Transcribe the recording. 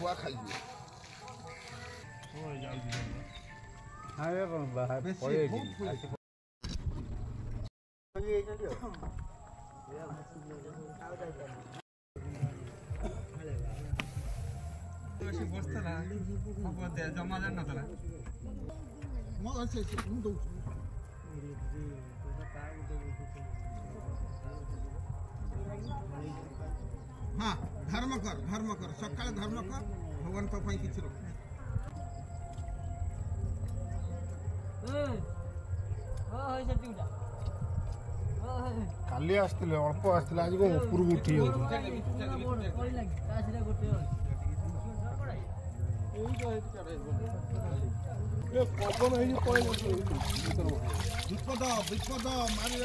छुआ खाइए जमा जान हाँ धर्म कर सकाल धर्म कर भगवान तो किसी रख काली आसते अल्प आसते आज को ऊपर उठी विपद विपद मारे